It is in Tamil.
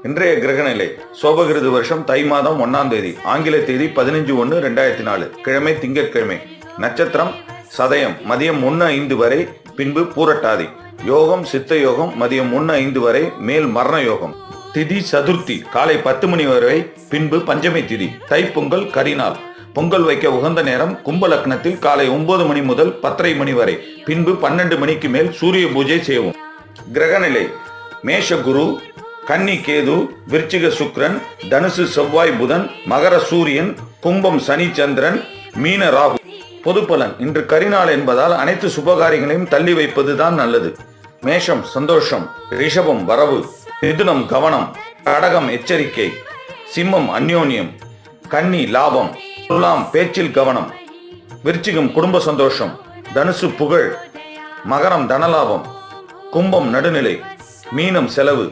இன்றைய கிரகநிலை சோபகிருது வருஷம் தை மாதம் 1ஆம் தேதி, ஆங்கில தேதி 15/1/2004, கிழமை திங்கட்கிழமை. நட்சத்திரம் சதயம், மதியம் 1:05 வரை, பின்பு பூரட்டாதி. யோகம் சித்த யோகம், மதியம் 1:05 வரை, மேல் மரண யோகம். திதி சதுர்த்தி, காலை 10 மணி வரை, பின்பு பஞ்சமி திதி. தைப்பொங்கல் கரிநாள். பொங்கல் வைக்க உகந்த நேரம் கும்ப லக்னத்தில் காலை 9 மணி முதல் 10:30 மணி வரை, பின்பு 12 மணிக்கு மேல் சூரிய பூஜை செய்யவும். கிரகநிலை மேஷ குரு, கன்னி கேது, விருச்சிக சுக்கிரன், தனுசு செவ்வாய் புதன், மகர சூரியன், கும்பம் சனி சந்திரன், மீன ராகு. பொது பலன்: இன்று கரிநாள் என்பதால் அனைத்து சுபகாரியங்களையும் தள்ளி வைப்பதுதான் நல்லது. மேஷம் சந்தோஷம், ரிஷபம் வரவு, மிதுனம் கவனம், கடகம் எச்சரிக்கை, சிம்மம் அந்யோன்யம், கன்னி லாபம், துலாம் பேச்சில் கவனம், விருச்சிகம் குடும்ப சந்தோஷம், தனுசு புகழ், மகரம் தனலாபம், கும்பம் நடுநிலை, மீனம் செலவு.